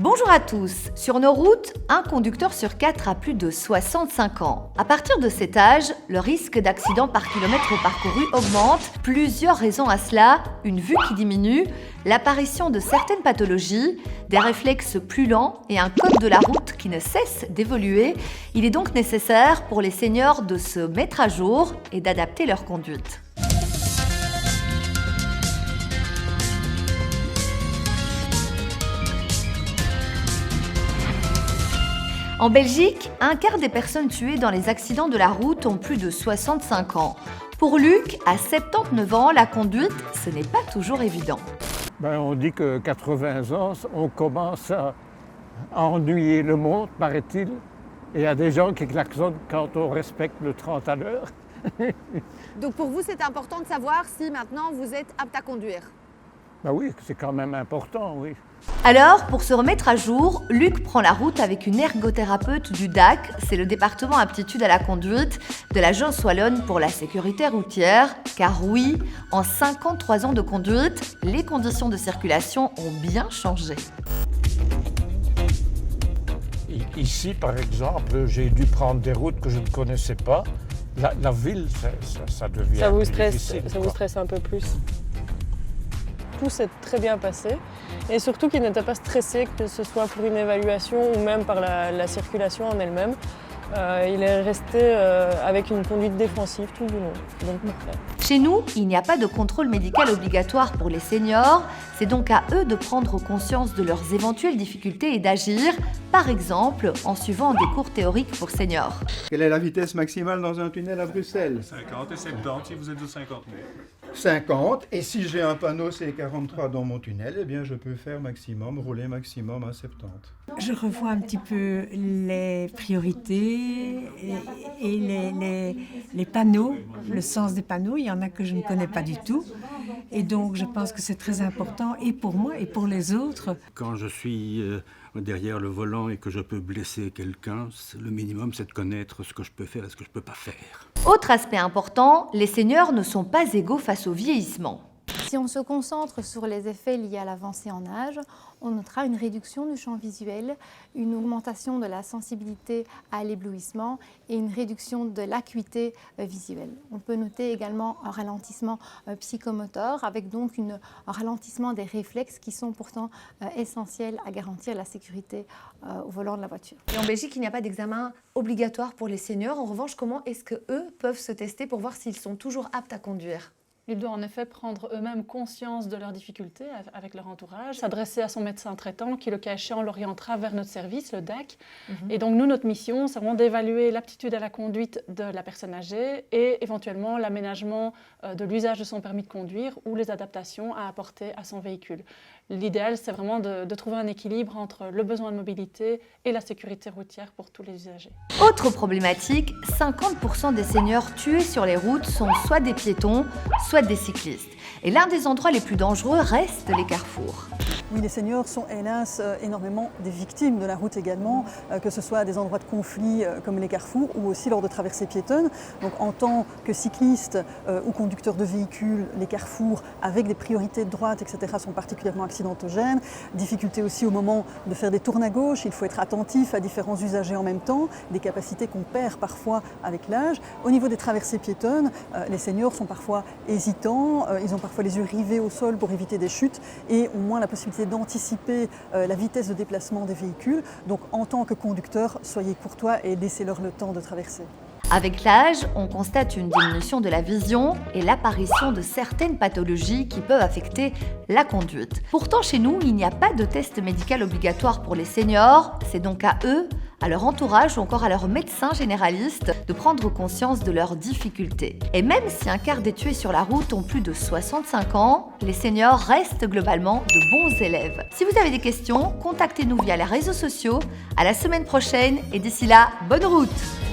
Bonjour à tous. Sur nos routes, un conducteur sur 4 a plus de 65 ans. À partir de cet âge, le risque d'accident par kilomètre parcouru augmente. Plusieurs raisons à cela, une vue qui diminue, l'apparition de certaines pathologies, des réflexes plus lents et un code de la route qui ne cesse d'évoluer. Il est donc nécessaire pour les seniors de se mettre à jour et d'adapter leur conduite. En Belgique, un quart des personnes tuées dans les accidents de la route ont plus de 65 ans. Pour Luc, à 79 ans, la conduite, ce n'est pas toujours évident. On dit que 80 ans, on commence à ennuyer le monde, paraît-il. Et il y a des gens qui klaxonnent quand on respecte le 30 à l'heure. Donc pour vous, c'est important de savoir si maintenant vous êtes apte à conduire? Oui, c'est quand même important, oui. Alors, pour se remettre à jour, Luc prend la route avec une ergothérapeute du DAC, c'est le département aptitude à la conduite de l'Agence wallonne pour la sécurité routière. Car oui, en 53 ans de conduite, les conditions de circulation ont bien changé. Ici, par exemple, j'ai dû prendre des routes que je ne connaissais pas. La ville, ça devient ça vous plus stresse, difficile. Ça vous stresse un peu plus. Tout s'est très bien passé et surtout qu'il n'était pas stressé, que ce soit pour une évaluation ou même par la circulation en elle-même. Il est resté avec une conduite défensive tout du long. Donc, parfait. Chez nous, il n'y a pas de contrôle médical obligatoire pour les seniors. C'est donc à eux de prendre conscience de leurs éventuelles difficultés et d'agir, par exemple en suivant des cours théoriques pour seniors. Quelle est la vitesse maximale dans un tunnel à Bruxelles? 50 et 70 si vous êtes de 50 000. 50, et si j'ai un panneau C43 dans mon tunnel, eh bien je peux faire maximum, rouler maximum à 70. Je revois un petit peu les priorités et les panneaux, le sens des panneaux. Il y en a que je ne connais pas du tout. Et donc je pense que c'est très important et pour moi et pour les autres. Quand je suis derrière le volant et que je peux blesser quelqu'un, le minimum c'est de connaître ce que je peux faire et ce que je ne peux pas faire. Autre aspect important, les seniors ne sont pas égaux face au vieillissement. Si on se concentre sur les effets liés à l'avancée en âge, on notera une réduction du champ visuel, une augmentation de la sensibilité à l'éblouissement et une réduction de l'acuité visuelle. On peut noter également un ralentissement psychomoteur avec donc un ralentissement des réflexes qui sont pourtant essentiels à garantir la sécurité au volant de la voiture. Et en Belgique, il n'y a pas d'examen obligatoire pour les seniors. En revanche, comment est-ce qu'eux peuvent se tester pour voir s'ils sont toujours aptes à conduire? Ils doivent en effet prendre eux-mêmes conscience de leurs difficultés avec leur entourage, s'adresser à son médecin traitant qui, le cas échéant, l'orientera vers notre service, le DAC. Et donc nous, notre mission, c'est vraiment d'évaluer l'aptitude à la conduite de la personne âgée et éventuellement l'aménagement de l'usage de son permis de conduire ou les adaptations à apporter à son véhicule. L'idéal, c'est vraiment de trouver un équilibre entre le besoin de mobilité et la sécurité routière pour tous les usagers. Autre problématique, 50% des seniors tués sur les routes sont soit des piétons, soit des cyclistes. Et l'un des endroits les plus dangereux reste les carrefours. Oui, les seniors sont hélas énormément des victimes de la route également, que ce soit à des endroits de conflit comme les carrefours ou aussi lors de traversées piétonnes. Donc en tant que cycliste ou conducteur de véhicules, les carrefours avec des priorités de droite, etc. sont particulièrement accidentogènes. Difficulté aussi au moment de faire des tournes à gauche, il faut être attentif à différents usagers en même temps, des capacités qu'on perd parfois avec l'âge. Au niveau des traversées piétonnes, les seniors sont parfois hésitants, ils ont parfois les yeux rivés au sol pour éviter des chutes et ont moins la possibilité d'anticiper la vitesse de déplacement des véhicules. Donc en tant que conducteur, soyez courtois et laissez-leur le temps de traverser. Avec l'âge, on constate une diminution de la vision et l'apparition de certaines pathologies qui peuvent affecter la conduite. Pourtant, chez nous, il n'y a pas de test médical obligatoire pour les seniors. C'est donc à eux, à leur entourage ou encore à leur médecin généraliste de prendre conscience de leurs difficultés. Et même si un quart des tués sur la route ont plus de 65 ans, les seniors restent globalement de bons élèves. Si vous avez des questions, contactez-nous via les réseaux sociaux. À la semaine prochaine et d'ici là, bonne route!